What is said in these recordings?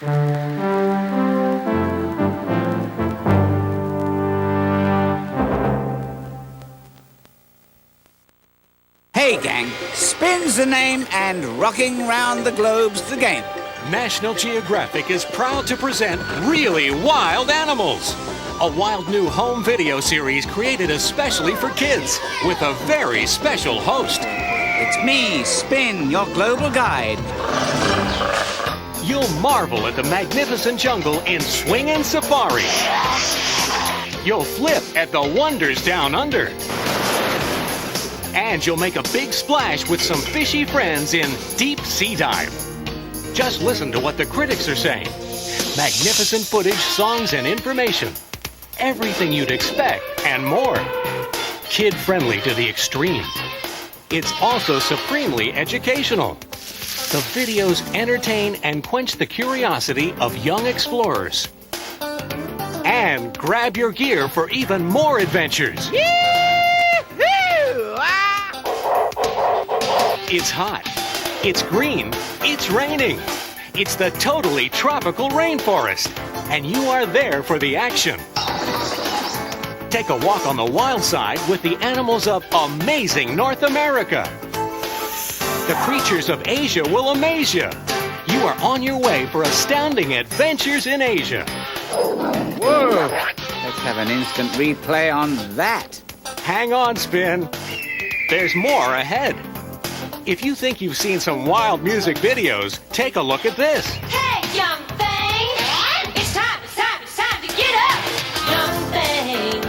Hey, gang, Spin's the name and rocking round the globe's the game. National Geographic is proud to present Really Wild Animals, a wild new home video series created especially for kids with a very special host. It's me, Spin, your global guide. You'll marvel at the magnificent jungle in swinging safari. You'll flip at the wonders down under. And you'll make a big splash with some fishy friends in Deep Sea Dive. Just listen to what the critics are saying. Magnificent footage, songs, and information. Everything you'd expect and more. Kid-friendly to the extreme. It's also supremely educational. The videos entertain and quench the curiosity of young explorers. And grab your gear for even more adventures. It's hot, it's green, it's raining. It's the totally tropical rainforest, and you are there for the action. Take a walk on the wild side with the animals of amazing North America. The creatures of Asia will amaze you. You are on your way for astounding adventures in Asia. Whoa! Let's have an instant replay on that. Hang on, Spin. There's more ahead. If you think you've seen some wild music videos, take a look at this. Hey, young thing! It's time to get up! Young thing,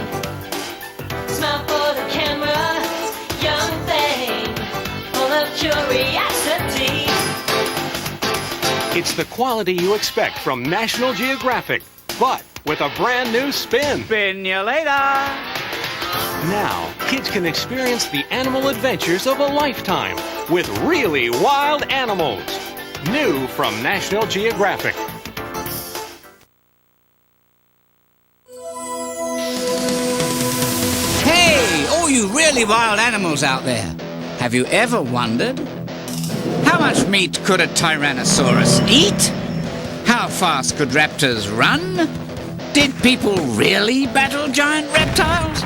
smile for the camera. Young thing, full of curiosity. It's the quality you expect from National Geographic, but with a brand new spin. Spin you later. Now, kids can experience the animal adventures of a lifetime with Really Wild Animals. New from National Geographic. Hey, all you really wild animals out there. Have you ever wondered? How much meat could a Tyrannosaurus eat? How fast could raptors run? Did people really battle giant reptiles?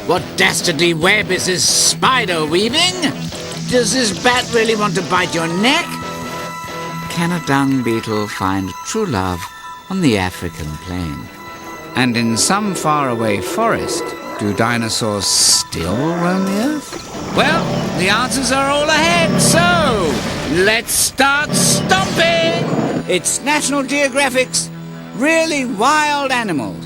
What dastardly web is this spider weaving? Does this bat really want to bite your neck? Can a dung beetle find true love on the African plain? And in some faraway forest, do dinosaurs still roam the earth? Well, the answers are all ahead, so let's start stomping! It's National Geographic's Really Wild Animals.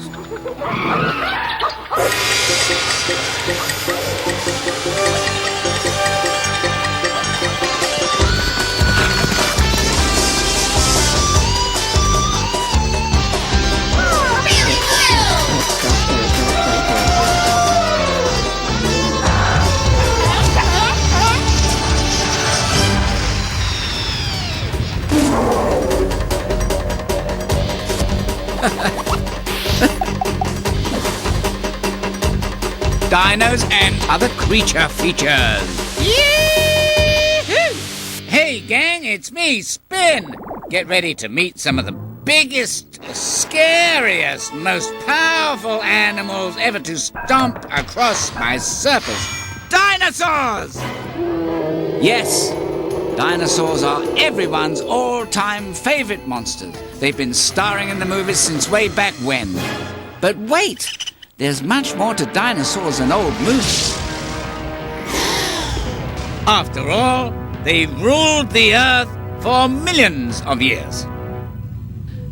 Dinos and other creature features. Yee-hoo! Hey gang, it's me, Spin. Get ready to meet some of the biggest, scariest, most powerful animals ever to stomp across my surface. Dinosaurs! Yes, dinosaurs are everyone's all-time favorite monsters. They've been starring in the movies since way back when. But wait! There's much more to dinosaurs than old movies. After all, they've ruled the earth for millions of years.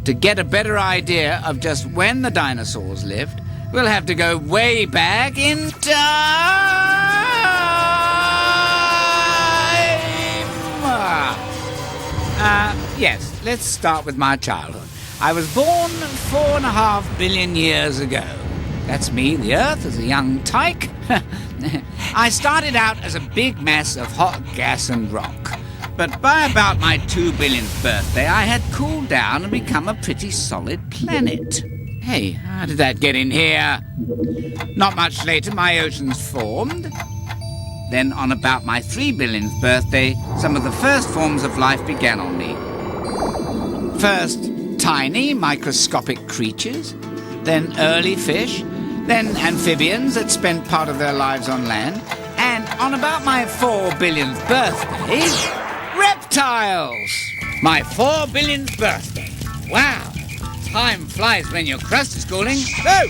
To get a better idea of just when the dinosaurs lived, we'll have to go way back in time. Yes, let's start with my childhood. I was born 4.5 billion years ago. That's me, the Earth, as a young tyke. I started out as a big mass of hot gas and rock. But by about my 2 billionth birthday, I had cooled down and become a pretty solid planet. Hey, how did that get in here? Not much later, my oceans formed. Then on about my 3 billionth birthday, some of the first forms of life began on me. First, tiny microscopic creatures, then early fish, then amphibians that spent part of their lives on land, and on about my 4 billionth birthday, reptiles! My 4 billionth birthday. Wow! Time flies when your crust is cooling. Oh!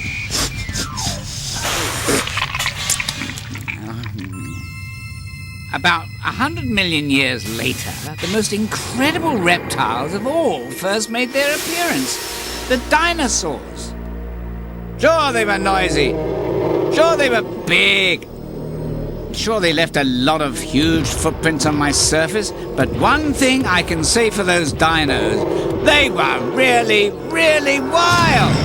About 100 million years later, the most incredible reptiles of all first made their appearance. The dinosaurs. Sure, they were noisy. Sure, they were big. Sure, they left a lot of huge footprints on my surface, but one thing I can say for those dinos, they were really, really wild.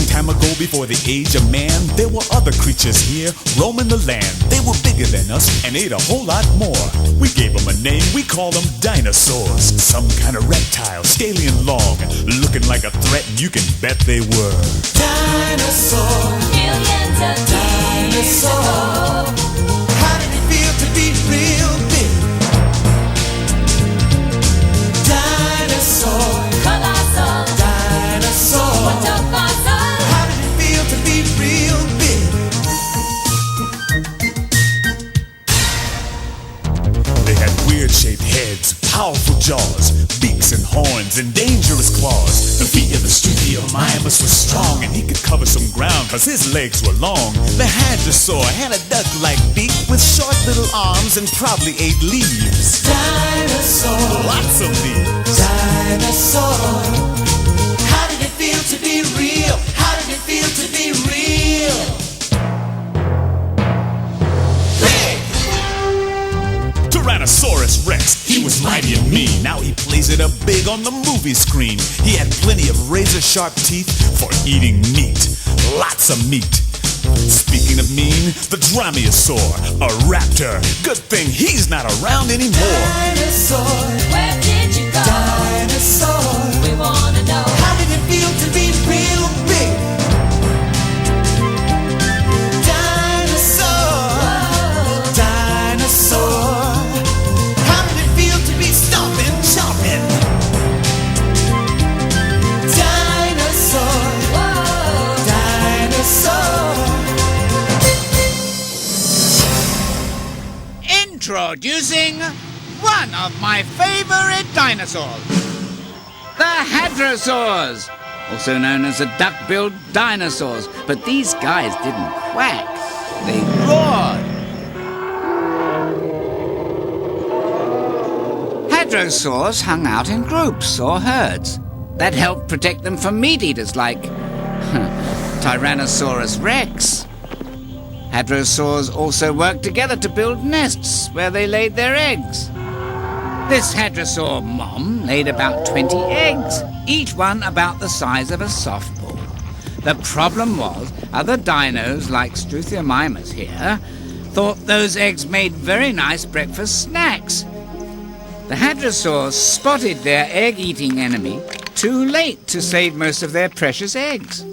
Time ago, before the age of man, there were other creatures here roaming the land. They were bigger than us and ate a whole lot more. We gave them a name, we call them dinosaurs. Some kind of reptile, scaly and long, looking like a threat, and you can bet they were. Dinosaurs, Millions of dinosaurs. How did it feel to be real big? Dinosaur, colossal, dinosaur. what a fossil. To be real big. They had weird-shaped heads, powerful jaws, beaks and horns, and dangerous claws. The feet of the Struthiomimus were strong, and he could cover some ground, cause his legs were long. The hadrosaur had a duck-like beak with short little arms and probably ate leaves. Dinosaur, lots of leaves. Dinosaur, how did it feel to be real? How did it feel to be real? Big! Tyrannosaurus Rex, he was mighty and mean. Now he plays it up big on the movie screen. He had plenty of razor-sharp teeth for eating meat. Lots of meat. Speaking of mean, the Dromaeosaur, a raptor. Good thing he's not around anymore. Dinosaur, Where did you go? dinosaur. We wanna know. How did it feel to be real big? Dinosaur, dinosaur. How did it feel to be stomping, chomping? Dinosaur, Whoa. dinosaur. Introducing one of my favorite dinosaurs. The hadrosaurs, also known as the duck-billed dinosaurs. But these guys didn't quack, they roared. Hadrosaurs hung out in groups or herds. That helped protect them from meat-eaters like Tyrannosaurus Rex. Hadrosaurs also worked together to build nests where they laid their eggs. This hadrosaur mom laid about 20 eggs, each one about the size of a softball. The problem was, other dinos like Struthiomimus here thought those eggs made very nice breakfast snacks. The hadrosaurs spotted their egg-eating enemy too late to save most of their precious eggs.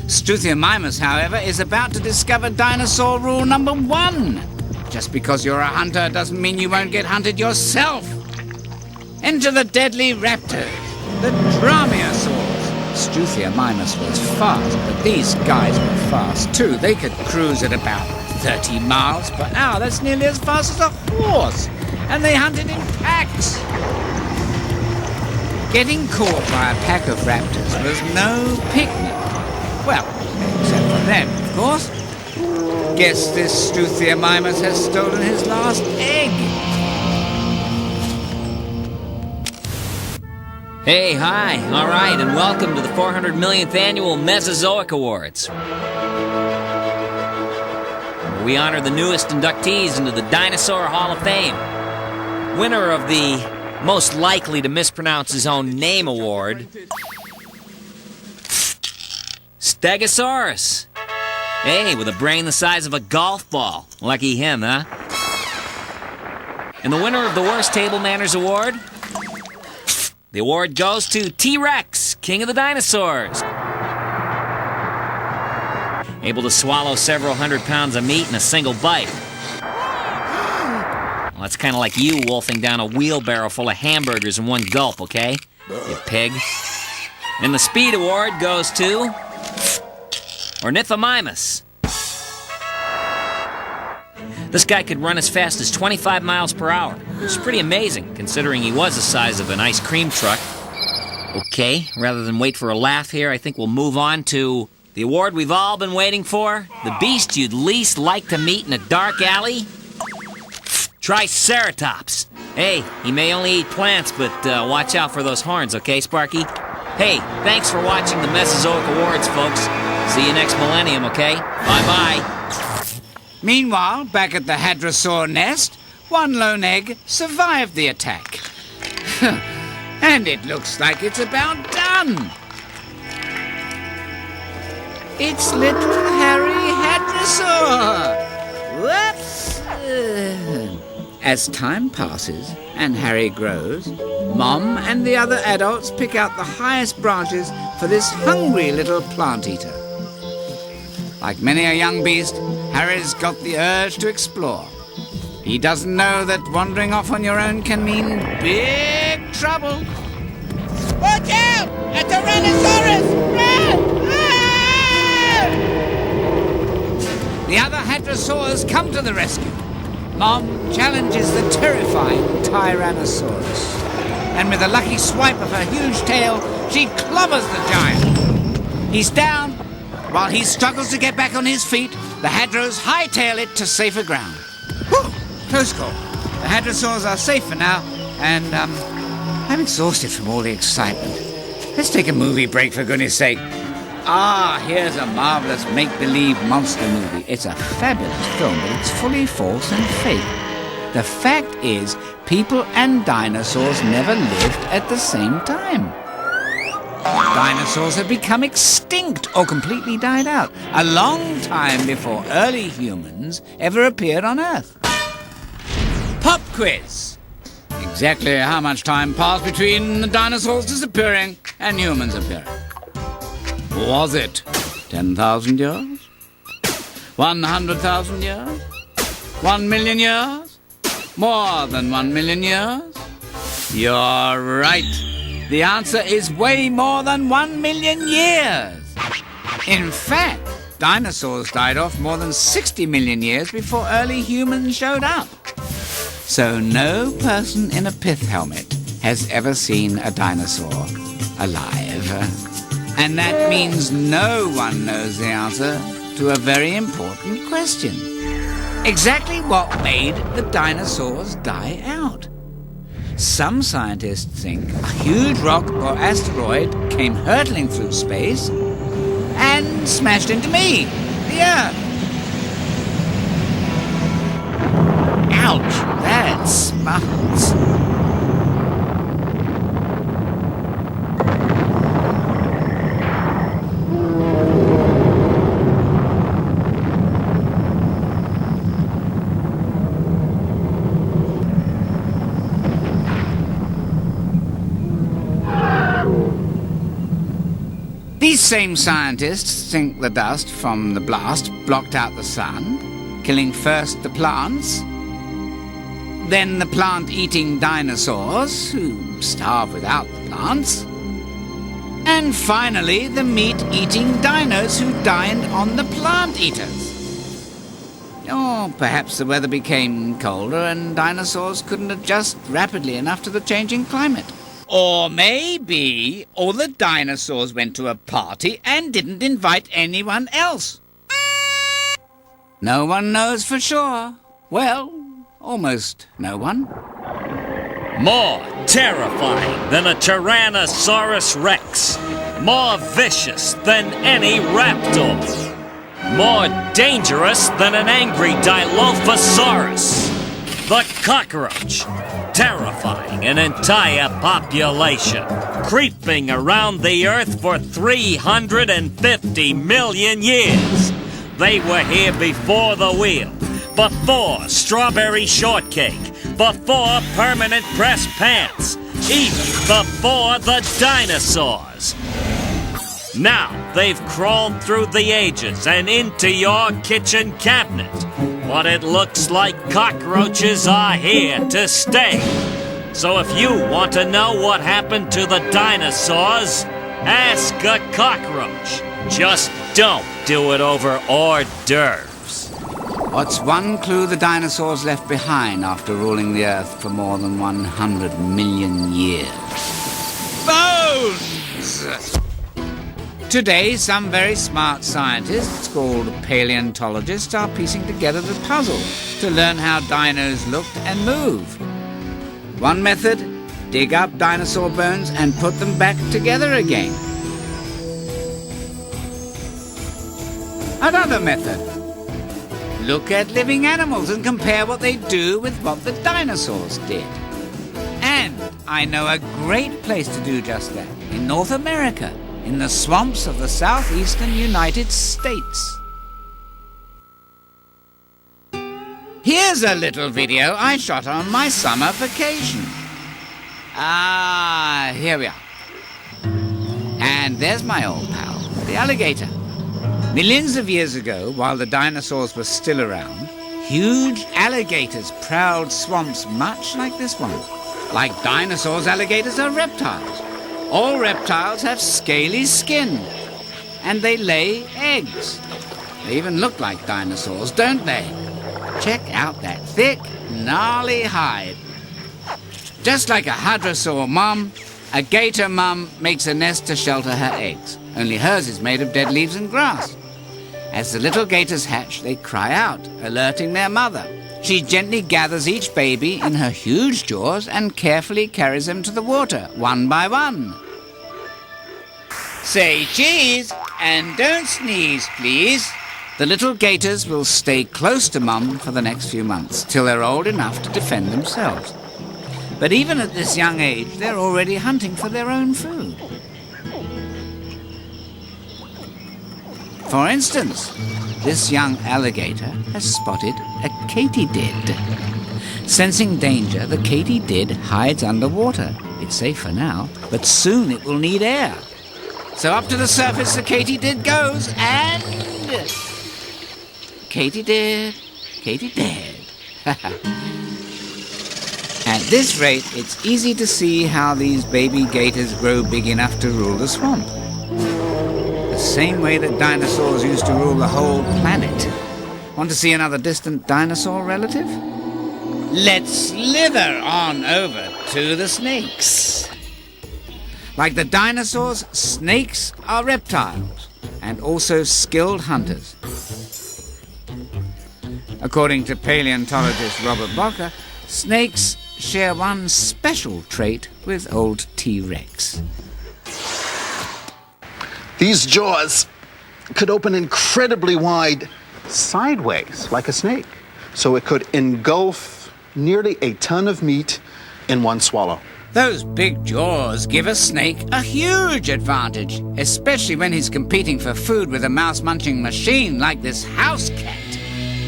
Struthiomimus, however, is about to discover dinosaur rule number 1. Just because you're a hunter doesn't mean you won't get hunted yourself. Enter the deadly raptors, the Dromaeosaurs. Struthiomimus was fast, but these guys were fast too. They could cruise at about 30 miles per hour. That's nearly as fast as a horse. And they hunted in packs. Getting caught by a pack of raptors was no picnic. Well, except for them, of course. Guess this Struthiomimus has stolen his last egg. Hey, hi, all right, and welcome to the 400 millionth annual Mesozoic Awards. We honor the newest inductees into the Dinosaur Hall of Fame. Winner of the most likely to mispronounce his own name award, Stegosaurus. Hey, with a brain the size of a golf ball. Lucky him, huh? And the winner of the worst table manners award, the award goes to T-Rex, King of the Dinosaurs. able to swallow several hundred pounds of meat in a single bite. Well, that's kind of like you wolfing down a wheelbarrow full of hamburgers in one gulp, okay? You pig. And the speed award goes to Ornithomimus. This guy could run as fast as 25 miles per hour, which is pretty amazing, considering he was the size of an ice cream truck. Okay, rather than wait for a laugh here, I think we'll move on to the award we've all been waiting for. The beast you'd least like to meet in a dark alley? Triceratops. Hey, he may only eat plants, but watch out for those horns, okay, Sparky? Hey, thanks for watching the Mesozoic Awards, folks. See you next millennium, okay? Bye-bye. Meanwhile, back at the hadrosaur nest, one lone egg survived the attack. And it looks like it's about done. It's little Harry Hadrosaur. Whoops. As time passes and Harry grows, Mom and the other adults pick out the highest branches for this hungry little plant eater. Like many a young beast, Harry's got the urge to explore. He doesn't know that wandering off on your own can mean big trouble. Watch out! A Tyrannosaurus! Run! Ah! The other hadrosaurs come to the rescue. Mom challenges the terrifying Tyrannosaurus. And with a lucky swipe of her huge tail, she clobbers the giant. He's down. While he struggles to get back on his feet, the hadros hightail it to safer ground. Whew! Close call. The hadrosaurs are safe for now, and I'm exhausted from all the excitement. Let's take a movie break, for goodness sake. Here's a marvelous make-believe monster movie. It's a fabulous film, but it's fully false and fake. The fact is, people and dinosaurs never lived at the same time. Dinosaurs have become extinct or completely died out a long time before early humans ever appeared on Earth. Pop quiz. Exactly how much time passed between the dinosaurs disappearing and humans appearing? Was it 10,000 years? 100,000 years? 1 million years? More than 1 million years? You're right. The answer is way more than 1 million years. In fact, dinosaurs died off more than 60 million years before early humans showed up. So no person in a pith helmet has ever seen a dinosaur alive. And that means no one knows the answer to a very important question. Exactly what made the dinosaurs die out? Some scientists think a huge rock or asteroid came hurtling through space and smashed into me, the Earth. Ouch, that smarts. These same scientists think the dust from the blast blocked out the sun, killing first the plants, then the plant-eating dinosaurs, who starved without the plants, and finally the meat-eating dinos who dined on the plant-eaters. Or perhaps the weather became colder and dinosaurs couldn't adjust rapidly enough to the changing climate. Or maybe all the dinosaurs went to a party and didn't invite anyone else. No one knows for sure. Well, almost no one. More terrifying than a Tyrannosaurus Rex. More vicious than any raptor. More dangerous than an angry Dilophosaurus. The cockroach. Terrifying an entire population, creeping around the Earth for 350 million years. They were here before the wheel, before strawberry shortcake, before permanent press pants, even before the dinosaurs. Now, they've crawled through the ages and into your kitchen cabinet. But it looks like cockroaches are here to stay. So if you want to know what happened to the dinosaurs, ask a cockroach. Just don't do it over hors d'oeuvres. What's one clue the dinosaurs left behind after ruling the Earth for more than 100 million years? Bones! Today, some very smart scientists called paleontologists are piecing together the puzzle to learn how dinos looked and moved. One method, dig up dinosaur bones and put them back together again. Another method, look at living animals and compare what they do with what the dinosaurs did. And I know a great place to do just that, in North America, in the swamps of the southeastern United States. Here's a little video I shot on my summer vacation. Here we are. And there's my old pal, the alligator. Millions of years ago, while the dinosaurs were still around, huge alligators prowled swamps much like this one. Like dinosaurs, alligators are reptiles. All reptiles have scaly skin, and they lay eggs. They even look like dinosaurs, don't they? Check out that thick, gnarly hide. Just like a hadrosaur mum, a gator mum makes a nest to shelter her eggs, only hers is made of dead leaves and grass. As the little gators hatch, they cry out, alerting their mother. She gently gathers each baby in her huge jaws and carefully carries them to the water, one by one. Say cheese, and don't sneeze, please. The little gators will stay close to Mum for the next few months, till they're old enough to defend themselves. But even at this young age, they're already hunting for their own food. For instance, this young alligator has spotted a katydid. Sensing danger, the katydid hides underwater. It's safe for now, but soon it will need air. So up to the surface the katydid goes, and... katydid. At this rate, it's easy to see how these baby gators grow big enough to rule the swamp. The same way that dinosaurs used to rule the whole planet. Want to see another distant dinosaur relative? Let's slither on over to the snakes. Like the dinosaurs, snakes are reptiles and also skilled hunters. According to paleontologist Robert Barker, snakes share one special trait with old T-Rex. These jaws could open incredibly wide sideways, like a snake. So it could engulf nearly a ton of meat in one swallow. Those big jaws give a snake a huge advantage, especially when he's competing for food with a mouse-munching machine like this house cat.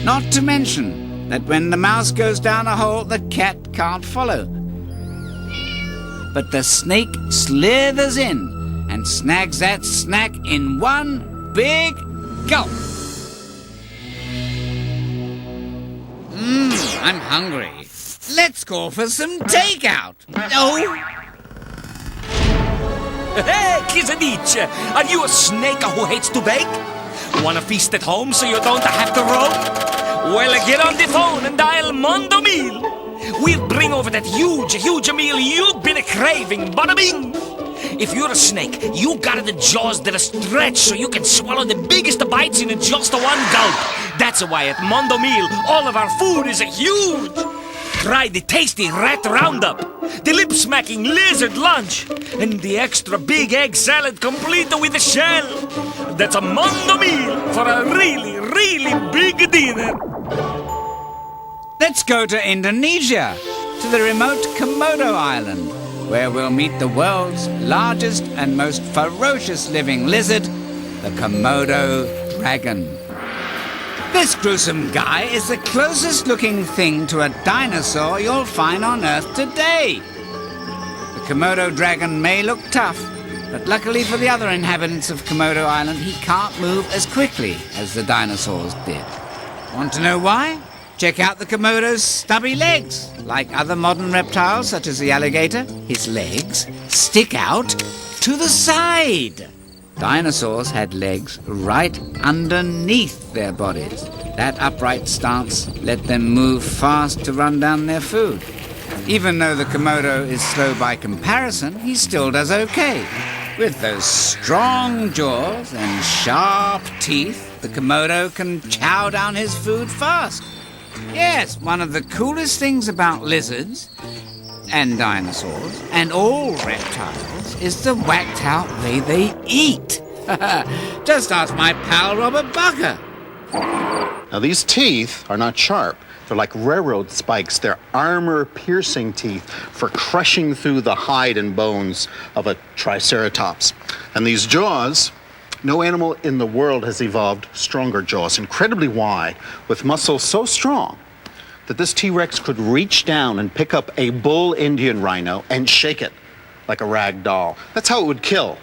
Not to mention that when the mouse goes down a hole, the cat can't follow. But the snake slithers in and snags that snack in one big gulp. I'm hungry. Let's go for some takeout. Oh! Hey, Kizanich, are you a snake who hates to bake? Want to feast at home so you don't have to roam? Well, get on the phone and dial Mondo Meal. We'll bring over that huge meal you've been craving. Bada bing! If you're a snake, you got the jaws that are stretched so you can swallow the biggest bites in just one gulp. That's why at Mondo Meal, all of our food is huge. Try the tasty rat roundup, the lip-smacking lizard lunch, and the extra big egg salad complete with a shell. That's a Mondo Meal for a really, really big dinner. Let's go to Indonesia, to the remote Komodo Island, where we'll meet the world's largest and most ferocious living lizard, the Komodo dragon. This gruesome guy is the closest looking thing to a dinosaur you'll find on Earth today. The Komodo dragon may look tough, But luckily for the other inhabitants of Komodo Island, he can't move as quickly as the dinosaurs did. Want to know why? Check out the Komodo's stubby legs. Like other modern reptiles, such as the alligator, his legs stick out to the side. Dinosaurs had legs right underneath their bodies. That upright stance let them move fast to run down their food. Even though the Komodo is slow by comparison, he still does okay. With those strong jaws and sharp teeth, the Komodo can chow down his food fast. Yes, one of the coolest things about lizards and dinosaurs and all reptiles is the whacked-out way they eat. Just ask my pal Robert Bucker. Now, these teeth are not sharp. They're like railroad spikes. They're armor-piercing teeth for crushing through the hide and bones of a triceratops. And these jaws, no animal in the world has evolved stronger jaws, incredibly wide, with muscles so strong that this T-Rex could reach down and pick up a bull Indian rhino and shake it like a rag doll. That's how it would kill.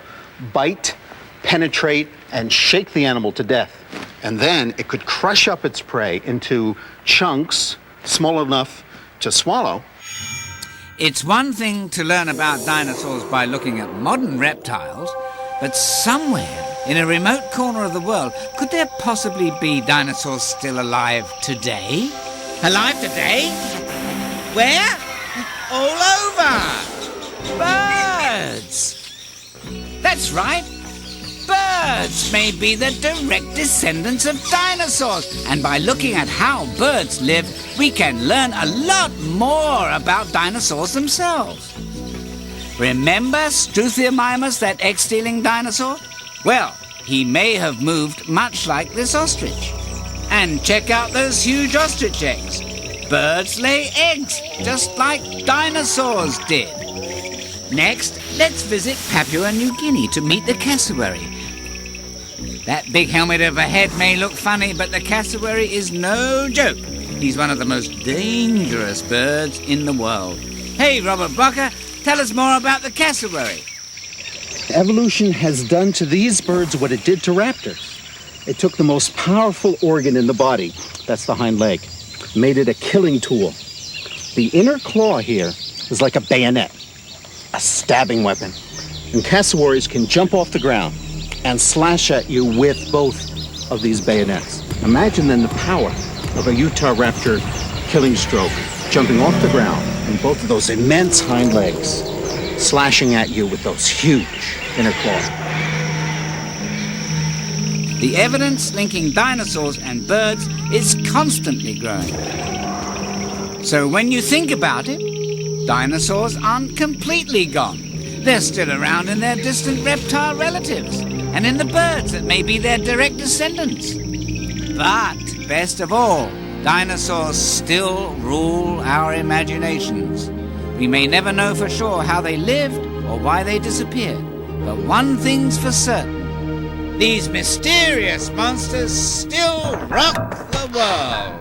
Bite, penetrate, and shake the animal to death. And then it could crush up its prey into chunks small enough to swallow. It's one thing to learn about dinosaurs by looking at modern reptiles, but somewhere in a remote corner of the world, could there possibly be dinosaurs still alive today? Alive today? Where? All over! Birds! That's right. Birds may be the direct descendants of dinosaurs. And by looking at how birds live, we can learn a lot more about dinosaurs themselves. Remember Struthiomimus, that egg-stealing dinosaur? Well, he may have moved much like this ostrich. And check out those huge ostrich eggs. Birds lay eggs, just like dinosaurs did. Next, let's visit Papua New Guinea to meet the cassowary. That big helmet overhead may look funny, but the cassowary is no joke. He's one of the most dangerous birds in the world. Hey, Robert Bucker, tell us more about the cassowary. Evolution has done to these birds what it did to raptors. It took the most powerful organ in the body, that's the hind leg, made it a killing tool. The inner claw here is like a bayonet, a stabbing weapon. And cassowaries can jump off the ground and slash at you with both of these bayonets. Imagine then the power of a Utah raptor killing stroke, jumping off the ground and both of those immense hind legs slashing at you with those huge inner claws. The evidence linking dinosaurs and birds is constantly growing. So when you think about it, dinosaurs aren't completely gone. They're still around in their distant reptile relatives and in the birds that may be their direct descendants. But, best of all, dinosaurs still rule our imaginations. We may never know for sure how they lived or why they disappeared, but one thing's for certain. These mysterious monsters still rock the world.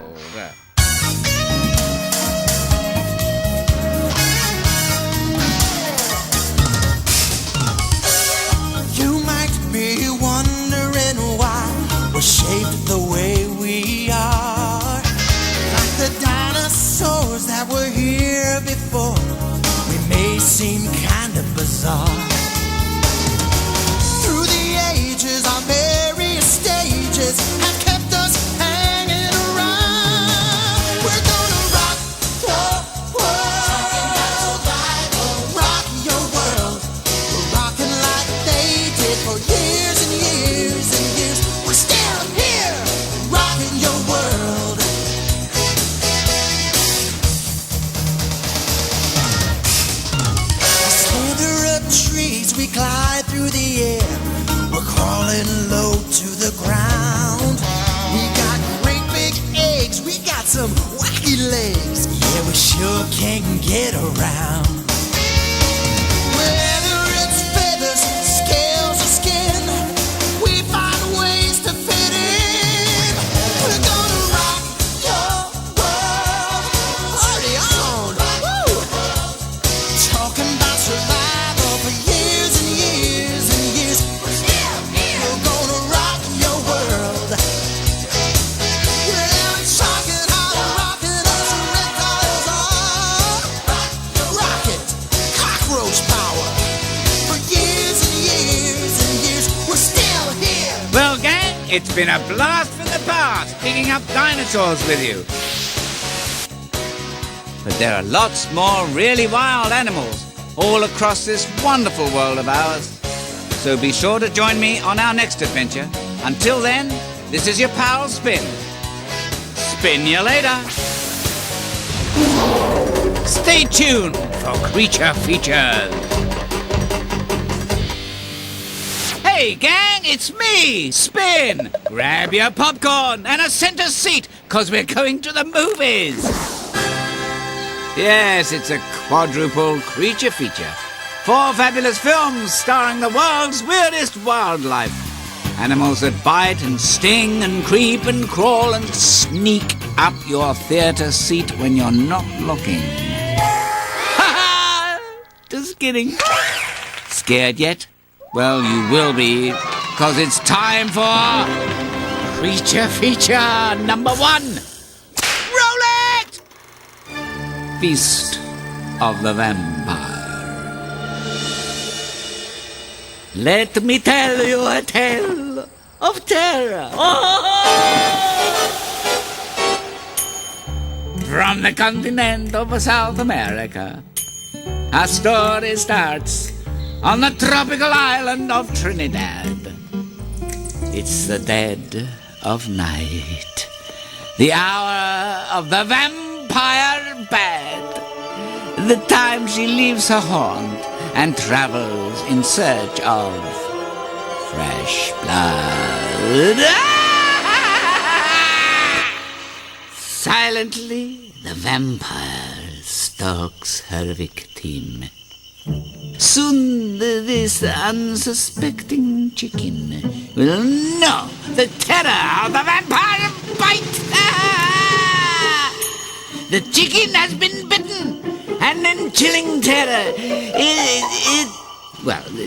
You might be wondering why we're shaped the way we are. Like the dinosaurs that were here before, we may seem kind of bizarre. Through the ages, our various stages have kept us hanging around. We're gonna rock the world, rock your world. We're rocking like they did for years and years and years. We're still here, rocking your world. We slither up trees, we glide through the air. We're crawling low to the ground. We got great big eggs, we got some wacky legs. Yeah, we sure can get around. Whether it's feathers, scales, or skin, we find ways to fit in. We're gonna rock your world. Party on! Woo! Talking about survival for years and years it's been a blast from the past picking up dinosaurs with you. But there are lots more really wild animals all across this wonderful world of ours. So be sure to join me on our next adventure. Until then, this is your pal Spin. Spin you later. Stay tuned for Creature Features. Hey gang, it's me, Spin. Grab your popcorn and a center seat, 'cause we're going to the movies. Yes, it's a quadruple creature feature. 4 fabulous films starring the world's weirdest wildlife. Animals that bite and sting and creep and crawl and sneak up your theater seat when you're not looking. Ha ha! Just kidding. Scared yet? Well, you will be, 'cause it's time for Creature Feature number 1. Roll it! Feast of the Vampire. Let me tell you a tale of terror. From the continent of South America, our story starts on the tropical island of Trinidad. It's the dead of night, the hour of the vampire bat, the time she leaves her haunt and travels in search of fresh blood. Silently, the vampire stalks her victim. Soon this unsuspecting chicken will know the terror of the vampire bite. The chicken has been bitten, and in chilling terror,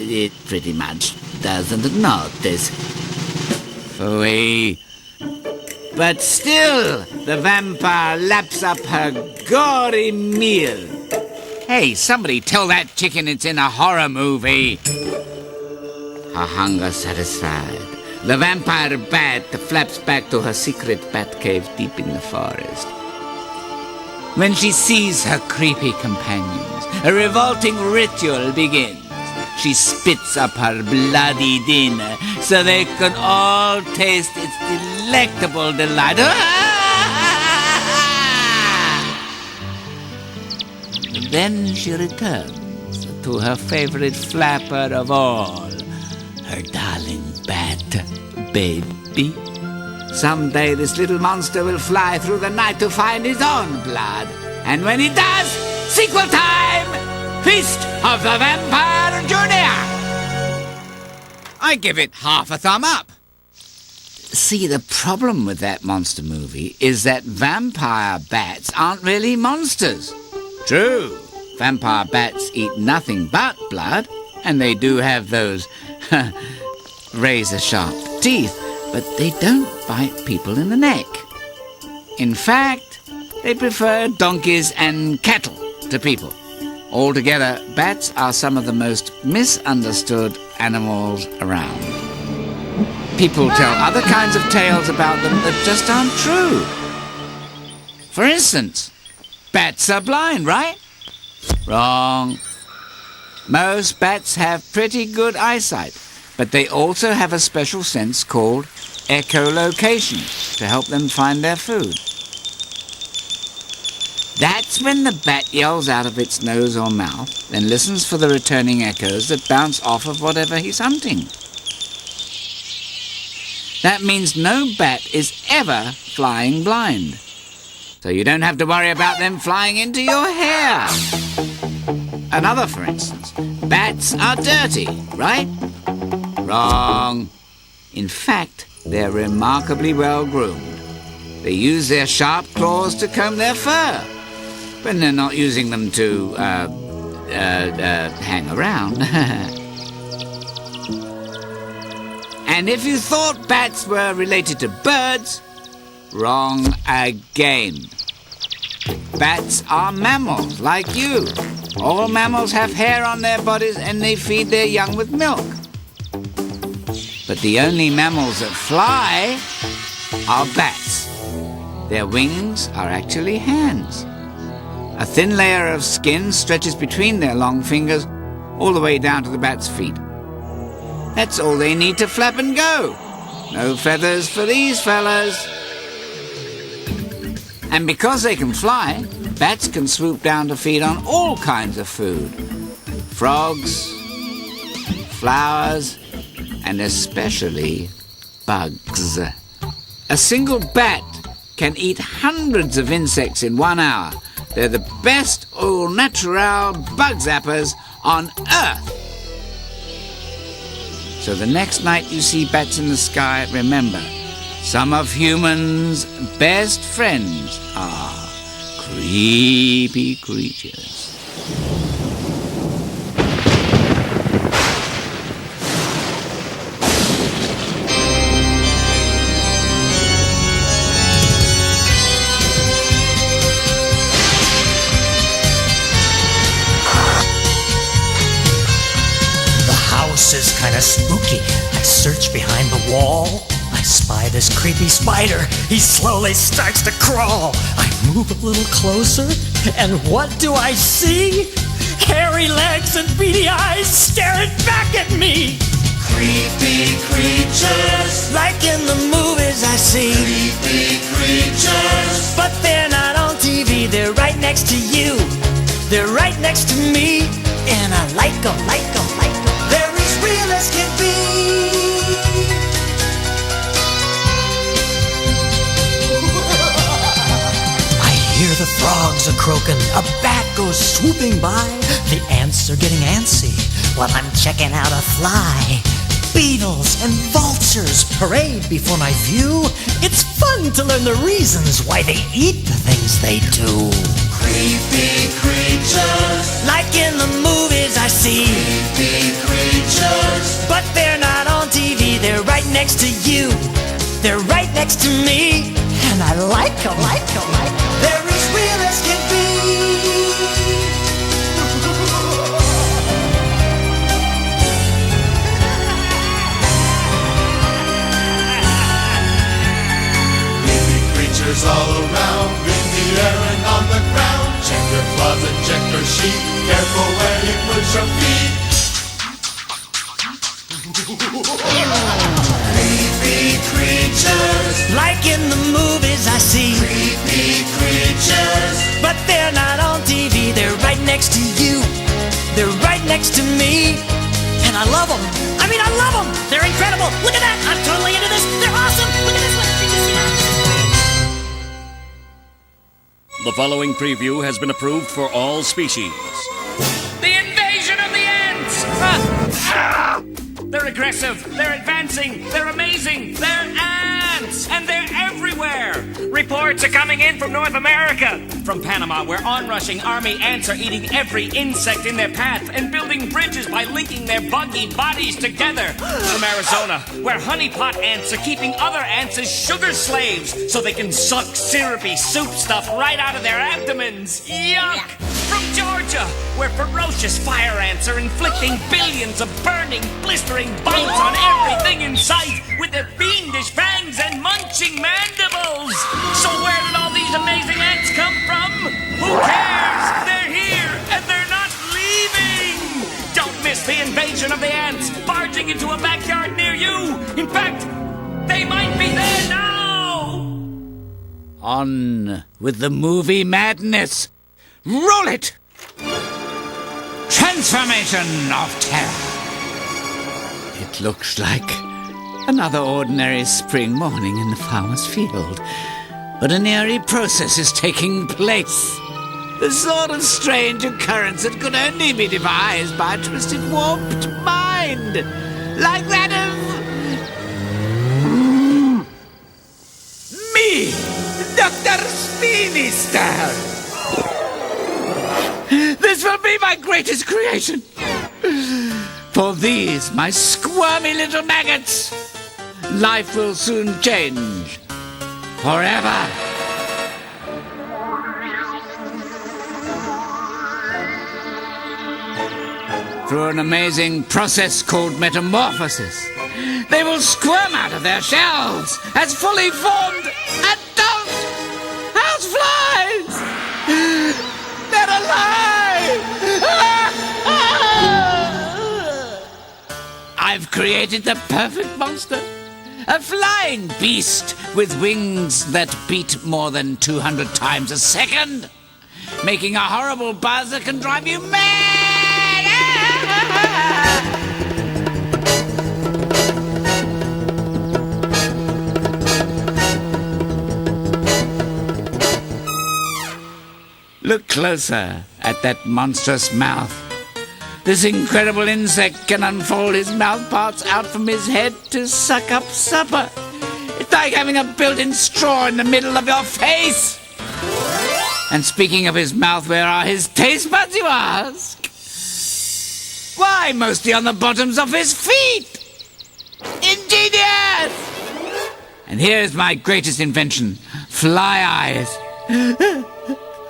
it pretty much doesn't notice. Phooey. But still, the vampire laps up her gory meal. Hey, somebody tell that chicken it's in a horror movie. Her hunger satisfied, the vampire bat flaps back to her secret bat cave deep in the forest. When she sees her creepy companions, a revolting ritual begins. She spits up her bloody dinner so they can all taste its delectable delight. Then she returns to her favorite flapper of all, her darling bat baby. Someday this little monster will fly through the night to find his own blood. And when he does, sequel time! Feast of the Vampire Junior! I give it half a thumb up. See, the problem with that monster movie is that vampire bats aren't really monsters. True, vampire bats eat nothing but blood, and they do have those razor-sharp teeth, but they don't bite people in the neck. In fact, they prefer donkeys and cattle to people. Altogether, bats are some of the most misunderstood animals around. People tell other kinds of tales about them that just aren't true. For instance, bats are blind, right? Wrong. Most bats have pretty good eyesight, but they also have a special sense called echolocation to help them find their food. That's when the bat yells out of its nose or mouth, then listens for the returning echoes that bounce off of whatever he's hunting. That means no bat is ever flying blind. So you don't have to worry about them flying into your hair. Another, for instance, bats are dirty, right? Wrong. In fact, they're remarkably well groomed. They use their sharp claws to comb their fur, when they're not using them to, hang around. And if you thought bats were related to birds, wrong again. Bats are mammals, like you. All mammals have hair on their bodies and they feed their young with milk. But the only mammals that fly are bats. Their wings are actually hands. A thin layer of skin stretches between their long fingers all the way down to the bat's feet. That's all they need to flap and go. No feathers for these fellas. And because they can fly, bats can swoop down to feed on all kinds of food. Frogs, flowers, and especially bugs. A single bat can eat hundreds of insects in 1 hour. They're the best au natural bug zappers on Earth. So the next night you see bats in the sky, remember, some of humans' best friends are creepy creatures. Is kinda spooky. I search behind the wall. I spy this creepy spider. He slowly starts to crawl. I move a little closer, and what do I see? Hairy legs and beady eyes staring back at me. Creepy creatures, Like in the movies I see. creepy creatures. But they're not on TV. They're right next to you. They're right next to me. And I like them, like them, like them. They're as real as can be. I hear the frogs are croaking. A bat goes swooping by. The ants are getting antsy while I'm checking out a fly. Beetles and vultures parade before my view. It's fun to learn the reasons why they eat the things they do. Creepy creatures, Like in the movies I see. creepy creatures. But they're not on TV, they're right next to you. They're right next to me. And I like them, like them, like them. They're as real as can be. Creepy creatures all around, in the air and on the ground. Check your closet, check your sheet. Careful where you put your feet. Creepy creatures, Like in the movies I see. creepy creatures. But they're not on TV, they're right next to you. They're right next to me. And I love them. I mean, I love them. They're incredible. Look at that. I'm totally into this. They're awesome. Look at this one. Did you see that? The following preview has been approved for all species. The invasion of the ants! They're aggressive, they're advancing, they're amazing, they're ants! And they're everywhere! Reports are coming in from North America. From Panama, where onrushing army ants are eating every insect in their path and building bridges by linking their buggy bodies together. From Arizona, where honeypot ants are keeping other ants as sugar slaves so they can suck syrupy soup stuff right out of their abdomens. Yuck! From Georgia, where ferocious fire ants are inflicting billions of burning, blistering bites on everything in sight with their fiendish fangs and munching mandibles. So where did all these amazing ants come from? Who cares? They're here and they're not leaving. Don't miss the invasion of the ants barging into a backyard near you. In fact, they might be there now. On with the movie madness. Roll it! Transformation of terror. It looks like another ordinary spring morning in the farmer's field. But an eerie process is taking place. The sort of strange occurrence that could only be devised by a twisted, warped mind. Like that of... me, Dr. Stone. This will be my greatest creation. For these, my squirmy little maggots, life will soon change. Forever. Through an amazing process called metamorphosis, They will squirm out of their shells as fully formed adult houseflies! They're alive! I've created the perfect monster. A flying beast with wings that beat more than 200 times a second, making a horrible buzz that can drive you mad! Look closer at that monstrous mouth. This incredible insect can unfold his mouth parts out from his head to suck up supper. It's like having a built-in straw in the middle of your face. And speaking of his mouth, where are his taste buds, you ask? Why, mostly on the bottoms of his feet. Ingenious! And here's my greatest invention, fly eyes.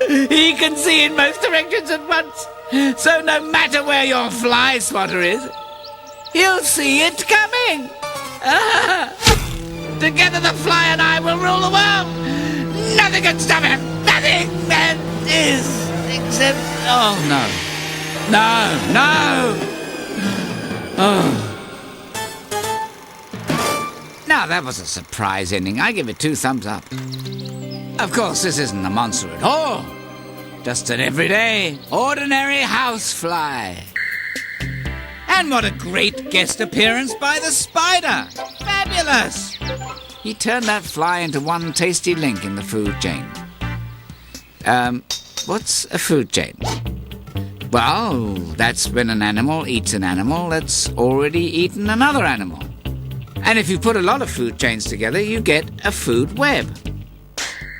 He can see in most directions at once. So no matter where your fly spotter is, he'll see it coming. Together the fly and I will rule the world. Nothing can stop him. Nothing that is except... Oh, no. No. Oh. Now, that was a surprise ending. I give it 2 thumbs up. Of course, this isn't a monster at all. Just an everyday, ordinary housefly. And what a great guest appearance by the spider! Fabulous! He turned that fly into one tasty link in the food chain. What's a food chain? Well, that's when an animal eats an animal that's already eaten another animal. And if you put a lot of food chains together, you get a food web.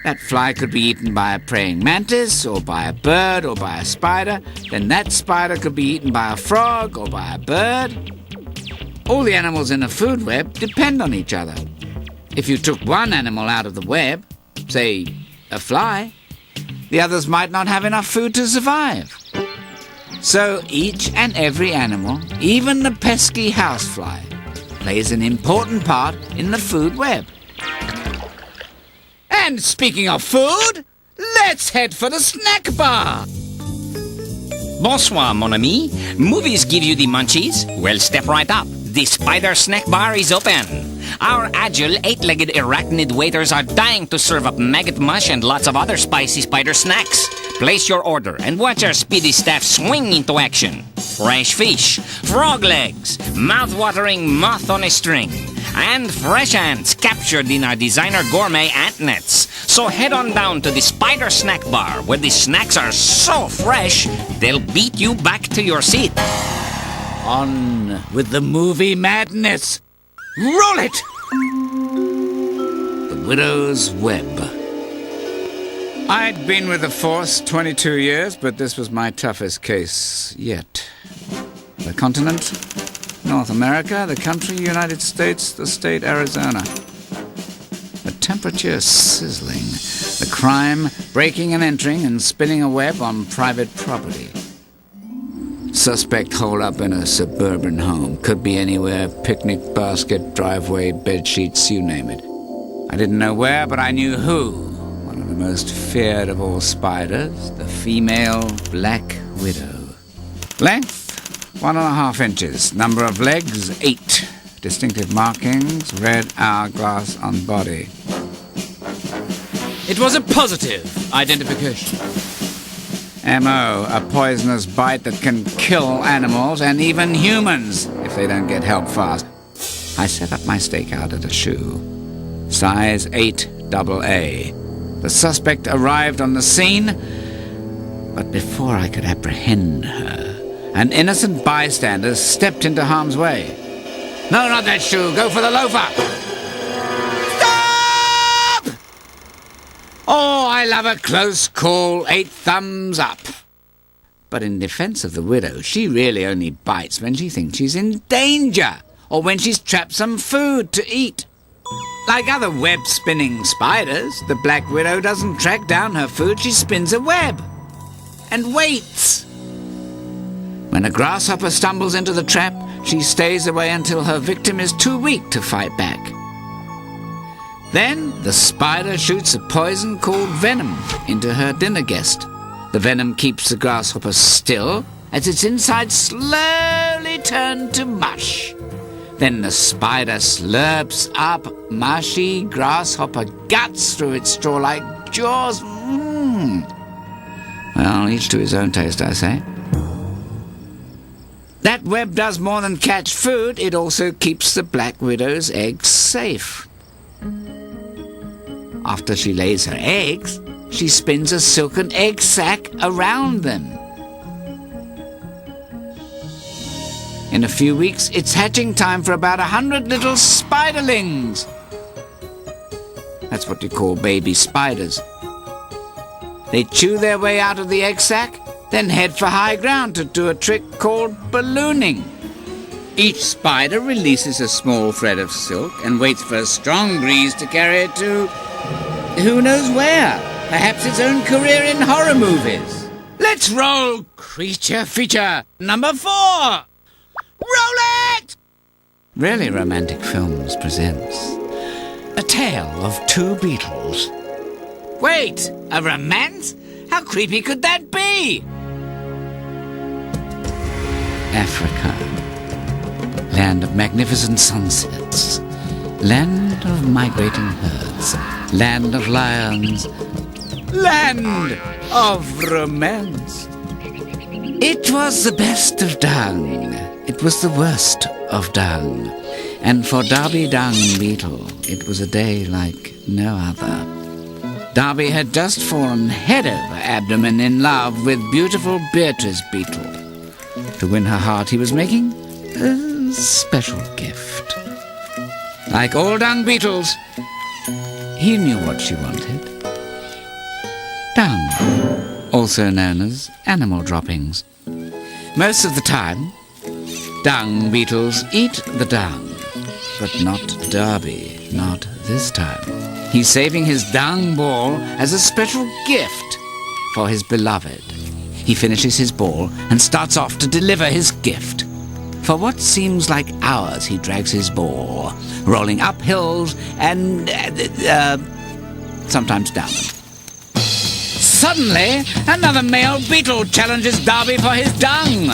That fly could be eaten by a praying mantis, or by a bird, or by a spider. Then that spider could be eaten by a frog, or by a bird. All the animals in a food web depend on each other. If you took one animal out of the web, say a fly, the others might not have enough food to survive. So each and every animal, even the pesky housefly, plays an important part in the food web. And speaking of food, let's head for the snack bar. Bonsoir, mon ami. Movies give you the munchies? Well, step right up. The Spider Snack Bar is open. Our agile, 8-legged arachnid waiters are dying to serve up maggot mush and lots of other spicy spider snacks. Place your order and watch our speedy staff swing into action. Fresh fish, frog legs, mouth-watering moth on a string, and fresh ants captured in our designer gourmet ant nets. So head on down to the Spider Snack Bar, where the snacks are so fresh, they'll beat you back to your seat. On with the movie madness. Roll it! The Widow's Web. I'd been with the force 22 years, but this was my toughest case yet. The continent, North America, the country, United States, the state, Arizona. The temperature sizzling. The crime, breaking and entering and spinning a web on private property. Suspect holed up in a suburban home. Could be anywhere, picnic basket, driveway, bed sheets, you name it. I didn't know where, but I knew who. One of the most feared of all spiders, the female black widow. Length, 1.5 inches. Number of legs, 8. Distinctive markings, red hourglass on body. It was a positive identification. M.O., a poisonous bite that can kill animals and even humans if they don't get help fast. I set up my stakeout at a shoe. Size 8 AA. The suspect arrived on the scene, but before I could apprehend her, an innocent bystander stepped into harm's way. No, not that shoe. Go for the loafer. Stop! Oh, I love a close call. 8 thumbs up. But in defense of the widow, she really only bites when she thinks she's in danger, or when she's trapped some food to eat. Like other web-spinning spiders, the black widow doesn't track down her food, she spins a web. And waits. When a grasshopper stumbles into the trap, she stays away until her victim is too weak to fight back. Then the spider shoots a poison called venom into her dinner guest. The venom keeps the grasshopper still as its insides slowly turn to mush. Then the spider slurps up mushy grasshopper guts through its straw-like jaws. Well, each to his own taste, I say. That web does more than catch food, it also keeps the black widow's eggs safe. After she lays her eggs, she spins a silken egg sac around them. In a few weeks, it's hatching time for about 100 little spiderlings. That's what you call baby spiders. They chew their way out of the egg sac, then head for high ground to do a trick called ballooning. Each spider releases a small thread of silk and waits for a strong breeze to carry it to who knows where. Perhaps its own career in horror movies. Let's roll creature feature number 4. Roll it! Really Romantic Films presents A Tale of Two Beetles. Wait, a romance? How creepy could that be? Africa, land of magnificent sunsets, land of migrating herds, land of lions, land of romance. It was the best of Dung. It was the worst of Dung. And for Darby Dung Beetle, it was a day like no other. Darby had just fallen head over abdomen in love with beautiful Beatrice Beetle. To win her heart, he was making a special gift. Like all Dung Beetles, he knew what she wanted. Dung, also known as animal droppings. Most of the time, Dung Beetles eat the dung, but not Darby, not this time. He's saving his dung ball as a special gift for his beloved. He finishes his ball and starts off to deliver his gift. For what seems like hours, he drags his ball, rolling up hills and sometimes down them. Suddenly, another male beetle challenges Darby for his dung.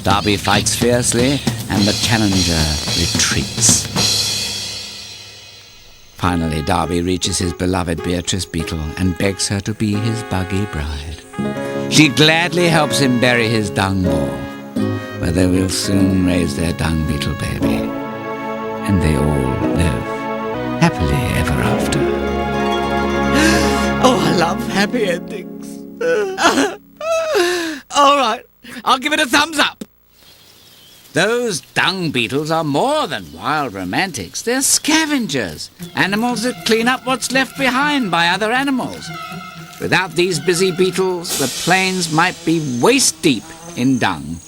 Darby fights fiercely, and the challenger retreats. Finally, Darby reaches his beloved Beatrice Beetle and begs her to be his buggy bride. She gladly helps him bury his dung ball, where they will soon raise their dung beetle baby. And they all live happily ever after. Oh, I love happy endings. All right, I'll give it a thumbs up. Those dung beetles are more than wild romantics. They're scavengers, animals that clean up what's left behind by other animals. Without these busy beetles, the plains might be waist-deep in dung.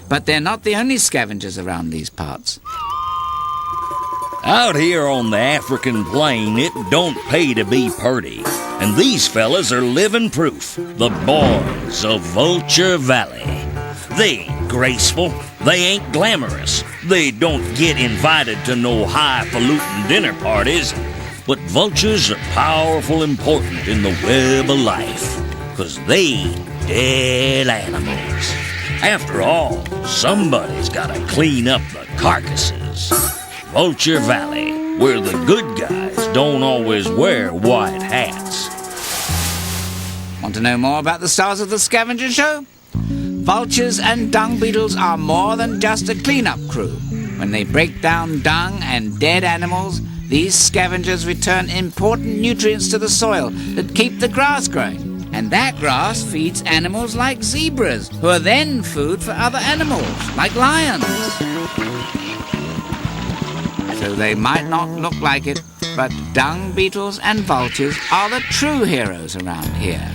But they're not the only scavengers around these parts. Out here on the African plain, it don't pay to be purty. And these fellas are living proof. The boys of Vulture Valley. They ain't graceful. They ain't glamorous. They don't get invited to no highfalutin dinner parties. But vultures are powerful important in the web of life. 'Cause they dead animals. After all, somebody's gotta clean up the carcasses. Vulture Valley, where the good guys don't always wear white hats. Want to know more about the stars of the scavenger show? Vultures and dung beetles are more than just a cleanup crew. When they break down dung and dead animals, these scavengers return important nutrients to the soil that keep the grass growing. And that grass feeds animals like zebras, who are then food for other animals, like lions. So they might not look like it, but dung beetles and vultures are the true heroes around here,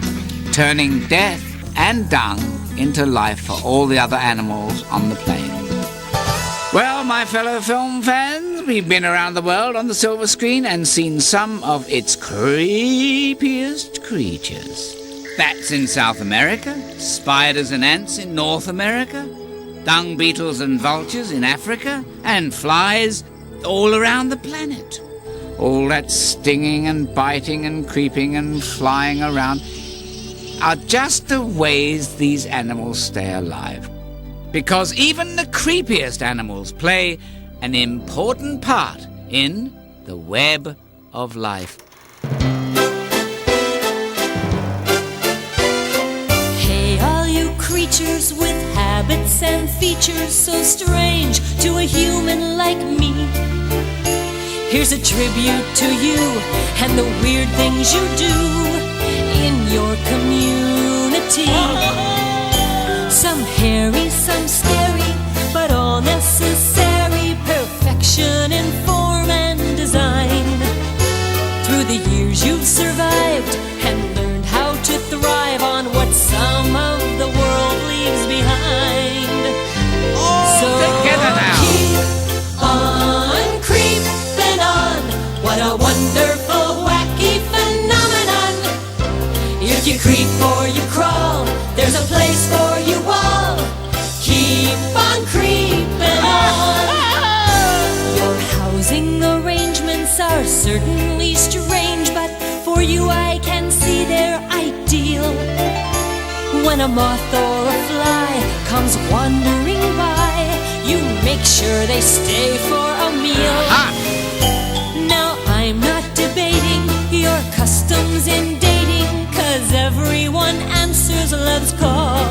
turning death and dung into life for all the other animals on the plains. Well, my fellow film fans, we've been around the world on the silver screen and seen some of its creepiest creatures. bats in South America, spiders and ants in North America, dung beetles and vultures in Africa, and flies all around the planet. All that stinging and biting and creeping and flying around are just the ways these animals stay alive. Because even the creepiest animals play an important part in the web of life. Hey, all you creatures with habits and features so strange to a human like me. Here's a tribute to you and the weird things you do in your community. Some hairy, some scary, but all necessary. Perfection in form and design. Through the years you've survived and learned how to thrive on what some of the world leaves behind. All together now. Keep on creeping on. What a wonderful, wacky phenomenon. If you creep or you crawl, there's a place for you all. Keep on creeping on. Your housing arrangements are certainly strange, but for you I can see they're ideal. When a moth or a fly comes wandering by, you make sure they stay for a meal. Now I'm not debating your customs in dating, 'cause everyone answers love's call.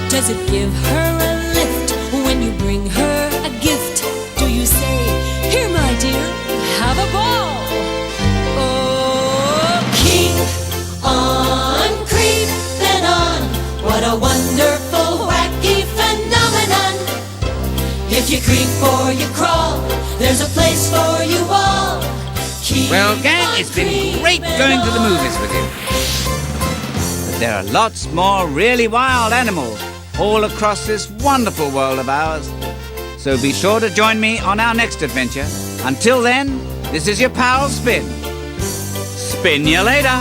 Does it give her a lift when you bring her a gift? Do you say, here my dear, have a ball? Oh, keep on creeping on. What a wonderful, wacky phenomenon. If you creep or you crawl, there's a place for you all. Keep Well, gang, on it's been great creeping going to the on. movies with you. But there are lots more really wild animals all across this wonderful world of ours. So be sure to join me on our next adventure. Until then, this is your pal Spin. Spin you later.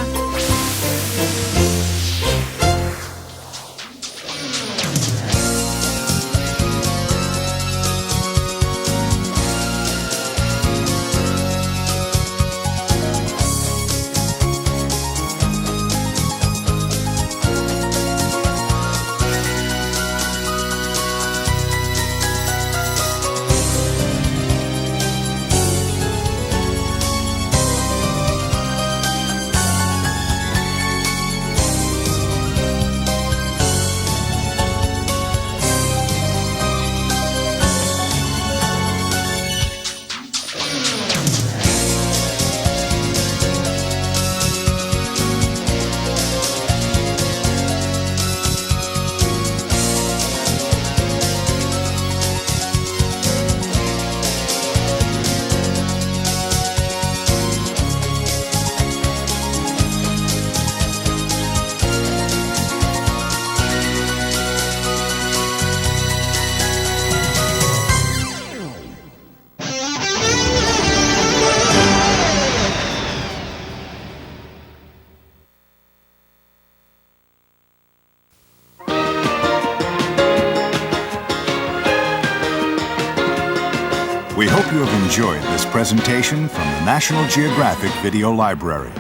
We hope you have enjoyed this presentation from the National Geographic Video Library.